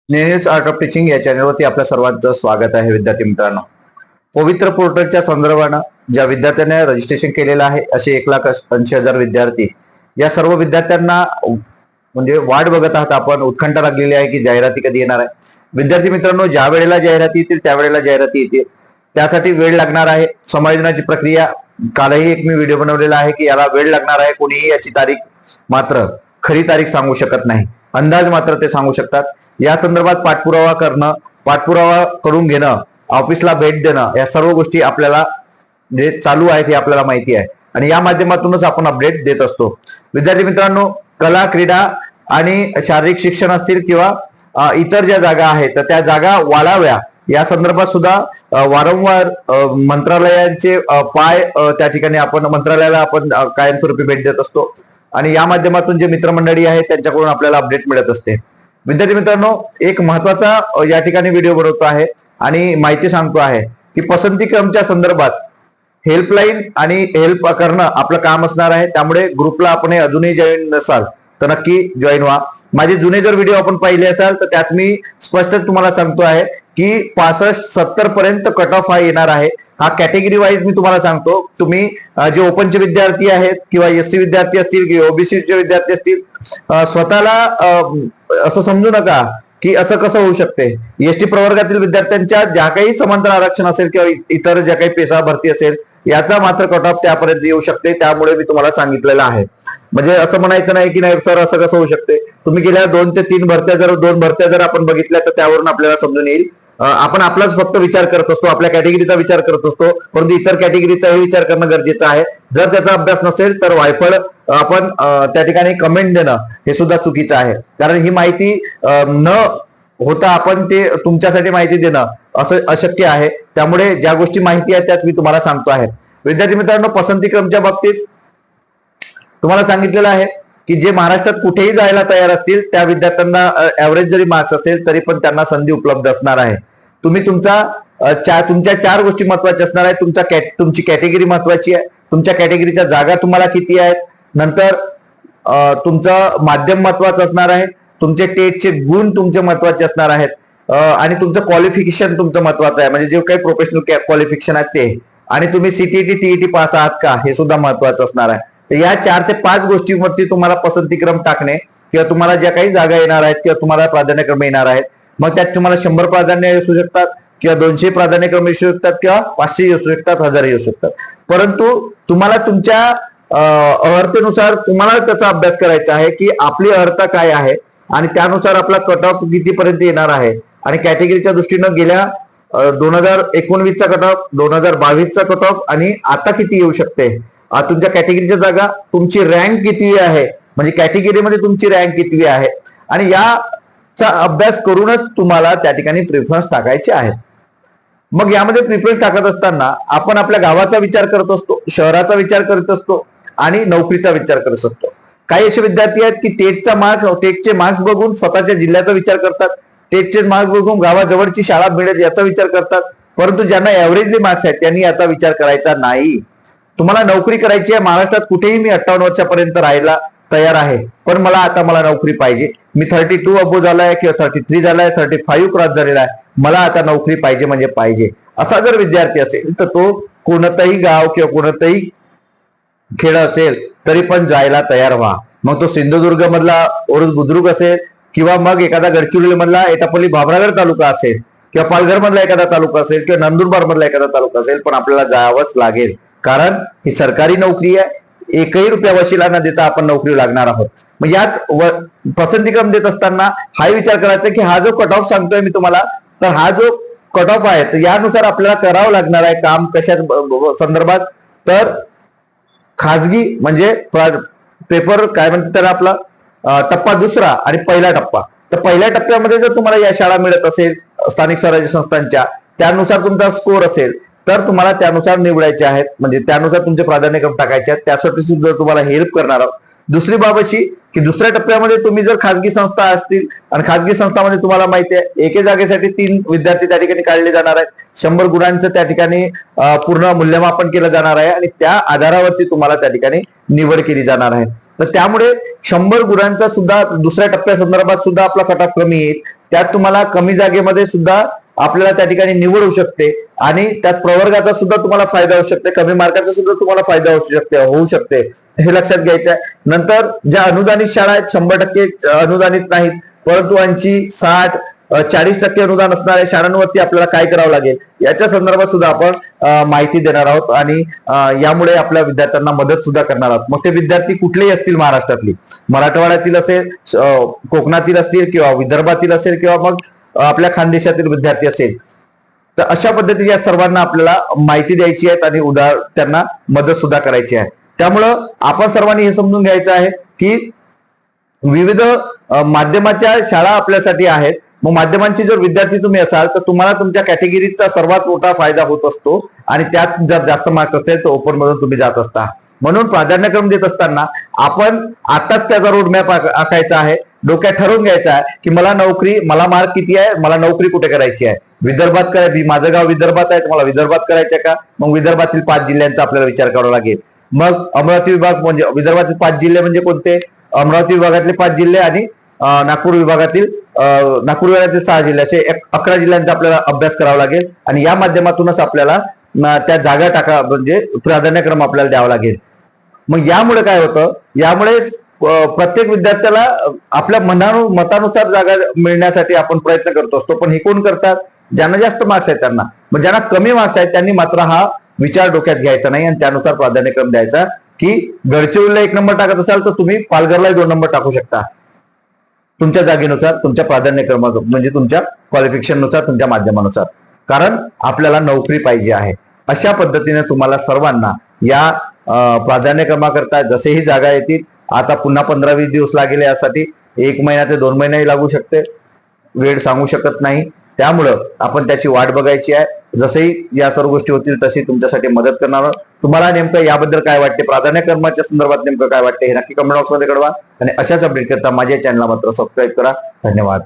नेहमीच art of teaching या चॅनलवरती आपल्या सर्वांचं स्वागत आहे. विद्यार्थी मित्रांनो, पवित्र पोर्टलच्या संदर्भानं ज्या विद्यार्थ्यांनी रजिस्ट्रेशन केलेलं आहे असे 1,80,000 विद्यार्थी, या सर्व विद्यार्थ्यांना म्हणजे वाट बघत आहात आपण. उत्कंठा लागलेली आहे की जाहिराती कधी येणार आहे. विद्यार्थी मित्रांनो, ज्या वेळेला जाहिराती येतील त्यावेळेला जाहिराती येतील, त्यासाठी वेळ लागणार आहे. समायोजनाची प्रक्रिया, कालही एक मी व्हिडिओ बनवलेला आहे की याला वेळ लागणार आहे. कोणीही याची तारीख मात्र खरी तारीख सांगू शकत नाही, अंदाज मात्र ते सांगू शकतात. या संदर्भात पाठपुरावा करणं, पाठपुरावा करून घेणं, ऑफिसला भेट देणं, या सर्व गोष्टी आपल्याला जे चालू आहेत हे आपल्याला माहिती आहे आणि या माध्यमातूनच आपण अपडेट देत असतो. विद्यार्थी मित्रांनो, कला, क्रीडा आणि शारीरिक शिक्षण असतील किंवा इतर ज्या जागा आहेत तर त्या जागा वाढाव्या या संदर्भात सुद्धा वारंवार मंत्रालयांचे पाय त्या ठिकाणी आपण मंत्रालयाला आपण कायमस्वरूपी भेट देत असतो आणि या माध्यमातून जे मित्रमंडळी आहेत त्यांच्याकडून आपल्याला अपडेट मिळत असते. विद्यार्थी मित्रांनो, एक महत्वाचा या ठिकाणी व्हिडिओ बनवतो आहे आणि माहिती सांगतो आहे की पसंती क्रमच्या संदर्भात हेल्पलाईन आणि हेल्प करणं आपलं काम असणार आहे. त्यामुळे ग्रुपला आपण अजूनही जॉईन नसाल तर नक्की जॉईन व्हा. माझे जुने जर व्हिडिओ आपण पाहिले असाल तर त्यात मी स्पष्ट तुम्हाला सांगतो आहे की 65-70 पर्यंत कट ऑफ हा येणार आहे. हा कॅटेगरी वाईज मी तुम्हाला सांगतो. तुम्ही जे ओपनचे विद्यार्थी आहेत किंवा एससी विद्यार्थी असतील किंवा ओबीसीचे विद्यार्थी असतील, स्वतःला असं समजू नका की असं कसं होऊ शकते. एसटी प्रवर्गातील विद्यार्थ्यांच्या ज्या काही समांतर आरक्षण असेल किंवा इतर ज्या काही पेशा भरती असेल याचा मात्र कट ऑफ त्यापर्यंत येऊ शकते. त्यामुळे मी तुम्हाला सांगितलेलं आहे. म्हणजे असं म्हणायचं नाही की नाही सर असं कसं होऊ शकते. तुम्ही गेल्या 2 ते 3 भरत्या जर आपण बघितल्या तर त्यावरून आपल्याला समजून येईल. आपण आपलाच फक्त विचार करत असतो, आपल्या कॅटेगरीचा विचार करत असतो, परंतु इतर कॅटेगरीचाही विचार करणं गरजेचं आहे. जर त्याचा अभ्यास नसेल तर वायफळ आपण त्या ठिकाणी कमेंट देणं हे सुद्धा चुकीचं आहे. कारण ही माहिती न होता आपण ते तुमच्यासाठी माहिती देणं असं अशक्य आहे. त्यामुळे ज्या गोष्टी माहिती आहेत त्याच मी तुम्हाला सांगतो आहे. विद्यार्थी मित्रांनो, पसंती क्रमच्या बाबतीत तुम्हाला सांगितलेलं आहे की जे महाराष्ट्रात कुठेही जायला तयार असतील त्या विद्यार्थ्यांना ऍव्हरेज जरी मार्क्स असेल तरी पण त्यांना संधी उपलब्ध असणार आहे. तुम्ही तुमच्या 4 गोष्टी महत्वाच्या असणार आहेत. तुमची कॅटेगरी महत्वाची आहे, तुमच्या कॅटेगरीच्या जागा तुम्हाला किती आहेत, नंतर तुमचं माध्यम महत्वाचं असणार आहे, तुमचे टेटचे गुण तुमचे महत्वाचे असणार आहेत आणि तुमचं क्वालिफिकेशन तुमचं महत्वाचं आहे. म्हणजे जे काही प्रोफेशनल क्वालिफिकेशन आहे ते, आणि तुम्ही सीटीटी टीईटी पास आहात का हे सुद्धा महत्वाचं असणार आहे. तर या 4 ते 5 गोष्टींवरती तुम्हाला पसंतीक्रम टाकणे किंवा तुम्हाला ज्या काही जागा येणार आहेत किंवा तुम्हाला प्राधान्यक्रम येणार आहेत, मग त्यात तुम्हाला 100 प्राधान्य असू शकतात किंवा 200 प्राधान्यक्रम येऊ शकतात किंवा 500 येऊ शकतात, 1000 येऊ शकतात. परंतु तुम्हाला तुमच्या अर्हतेनुसार तुम्हाला त्याचा अभ्यास करायचा आहे की आपली अर्हता काय आहे आणि त्यानुसार आपला कट ऑफ कितीपर्यंत येणार आहे. आणि कॅटेगरीच्या दृष्टीनं गेल्या 2019चा कट ऑफ, 2022चा कट ऑफ आणि आता किती येऊ शकते, तुमच्या कॅटेगरीच्या जागा, तुमची रँक किती आहे, म्हणजे कॅटेगरीमध्ये तुमची रँक किती आहे, आणि याचा अभ्यास करूनच तुम्हाला त्या ठिकाणी प्रिफरन्स टाकायचे आहेत. मग यामध्ये प्रिफरन्स टाकत असताना आपण आपल्या गावाचा विचार करत असतो, शहराचा विचार करत असतो आणि नोकरीचा विचार करत असतो. काही असे विद्यार्थी आहेत की टेटचे मार्क्स बघून स्वतःच्या जिल्ह्याचा विचार करतात, टेटचे मार्क्स बघून गावाजवळची शाळा मिळेल याचा विचार करतात. परंतु ज्यांना ऍव्हरेजली मार्क्स आहेत त्यांनी याचा विचार करायचा नाही. तुम्हाला नोकरी करायची आहे. महाराष्ट्रात कुठेही मी 58 वर्षापर्यंत राहायला तयार आहे, पण मला नोकरी पाहिजे. मी 32 अबो झालाय किंवा 33 झालाय, 35 क्रॉस झालेला आहे, मला आता नोकरी पाहिजे म्हणजे पाहिजे, असा जर विद्यार्थी असेल तर तो कोणतंही गाव किंवा कोणतंही खेड असेल तरी पण जायला तयार व्हा. मग तो सिंधुदुर्ग मधला ओरोस बुद्रुक असेल किंवा मग एखादा गडचिरोली मधला एटापल्ली भामरागड तालुका असेल किंवा पालघर मधला एखादा तालुका असेल किंवा नंदुरबार मधला एखादा तालुका असेल, पण आपल्याला जावंच लागेल. कारण ही सरकारी नोकरी आहे. एकही रुपया वशिला न देता आपण नोकरी लागणार आहोत. मग यात पसंतीक्रम देत असताना हा विचार करायचा की हा जो कट ऑफ सांगतोय मी तुम्हाला, तर हा जो कट ऑफ आहे तर यानुसार आपल्याला करावं लागणार आहे काम. कशा संदर्भात, तर खाजगी म्हणजे पेपर काय म्हणतात त्याला, आपला टप्पा दुसरा आणि पहिला टप्पा. तर पहिल्या टप्प्यामध्ये जर तुम्हाला या शाळा मिळत असेल स्थानिक स्वराज्य संस्थांच्या, त्यानुसार तुमचा स्कोर असेल तर तुम्हाला त्यानुसार निवडायचे आहेत, म्हणजे त्यानुसार तुमचे प्राधान्यक्रम टाकायचे आहेत. त्यासाठी सुद्धा तुम्हाला हेल्प करणार आहोत. दुसरी बाब अशी की दुसऱ्या टप्प्यामध्ये तुम्ही जर खाजगी संस्था असतील आणि खाजगी संस्थांमध्ये तुम्हाला माहिती आहे एके जागेसाठी 3 विद्यार्थी त्या ठिकाणी काढले जाणार आहेत. 100 गुणांचं त्या ठिकाणी पूर्ण मूल्यमापन केलं जाणार आहे आणि त्या आधारावरती तुम्हाला त्या ठिकाणी निवड केली जाणार आहे. तर त्यामुळे 100 गुणांचा सुद्धा दुसऱ्या टप्प्यासंदर्भात सुद्धा आपला कट ऑफ कमी येईल. त्यात तुम्हाला कमी जागेमध्ये सुद्धा आपल्याला त्या ठिकाणी निवड होऊ शकते आणि त्यात प्रवर्गाचा सुद्धा तुम्हाला फायदा होऊ शकते, कमी मार्काचा सुद्धा तुम्हाला फायदा होऊ शकते हे लक्षात घ्यायचं आहे. नंतर ज्या अनुदानित शाळा आहेत 100% अनुदानित नाहीत, परंतु 80, 60, 40% अनुदान असणाऱ्या शाळांवरती आपल्याला काय करावं लागेल याच्या संदर्भात सुद्धा आपण माहिती देणार आहोत आणि यामुळे आपल्या विद्यार्थ्यांना मदत सुद्धा करणार आहोत. मग ते विद्यार्थी कुठलेही असतील, महाराष्ट्रातली, मराठवाड्यातील असेल, कोकणातील असतील किंवा विदर्भातील असेल किंवा मग आपल्या खानदेशातील विद्यार्थी असेल, तर अशा पद्धतीने या सर्वांना आपल्याला माहिती द्यायची आहे आणि त्यांना मदत सुद्धा करायची आहे. त्यामुळं आपण सर्वांनी हे समजून घ्यायचं आहे की विविध माध्यमाच्या शाळा आपल्यासाठी आहेत. मग माध्यमांचे जर विद्यार्थी तुम्ही असाल तर तुम्हाला तुमच्या कॅटेगरीचा सर्वात मोठा फायदा होत असतो आणि त्यात जर जास्त मार्क्स असतील तर ओपन मधून तुम्ही जात असता. म्हणून प्राधान्यक्रम देत असताना आपण आताच त्याचा रोडमॅप आखायचा आहे, डोक्यात ठरवून घ्यायचा आहे की मला मार्क किती आहे, मला नोकरी कुठे करायची आहे. विदर्भात करायची, माझं गाव विदर्भात आहे, मला विदर्भात करायचं का, मग विदर्भातील 5 जिल्ह्यांचा आपल्याला विचार करावा लागेल. मग अमरावती विभाग म्हणजे विदर्भातील 5 जिल्हे म्हणजे कोणते, अमरावती विभागातले 5 जिल्हे आणि नागपूर विभागातील 6 जिल्हे, असे 11 जिल्ह्यांचा आपल्याला अभ्यास करावा लागेल आणि या माध्यमातूनच आपल्याला त्या जागा म्हणजे प्राधान्यक्रम आपल्याला द्यावा लागेल. मग यामुळे काय होतं, यामुळे प्रत्येक विद्यार्थ्याला आपल्या मतानुसार जागा मिळण्यासाठी आपण प्रयत्न करत असतो. पण हे कोण करतात, ज्यांना जास्त मार्क्स आहेत त्यांना. मग ज्यांना कमी मार्क्स आहेत त्यांनी मात्र हा विचार डोक्यात घ्यायचा नाही आणि त्यानुसार प्राधान्यक्रम द्यायचा की गडचिरोलीला 1 नंबर टाकत असाल तर तुम्ही पालघरला 2 नंबर टाकू शकता, तुमच्या जागेनुसार, तुमच्या प्राधान्यक्रमानुसार, म्हणजे तुमच्या क्वालिफिकेशननुसार, तुमच्या माध्यमानुसार, कारण आपल्याला नोकरी पाहिजे आहे. अशा पद्धतीने तुम्हाला सर्वांना या प्राधान्यक्रमाकरता जसेही जागा येतील, आता पुन्हा 15-20 दिवस लागेल, यासाठी 1 महिना ते 2 महिनाही लागू शकते, वेळ सांगू शकत नाही. त्यामुळं आपण त्याची वाट बघायची आहे. जसेही या सर्व गोष्टी होतील तशी तुमच्यासाठी मदत करणार. तुम्हाला नेमकं याबद्दल काय वाटते, प्राधान्यक्रमाच्या संदर्भात नेमकं काय वाटते हे नक्की कमेंट बॉक्समध्ये कळवा आणि अशाच अपडेट करता माझ्या चॅनलला मात्र सबस्क्राईब करा. धन्यवाद.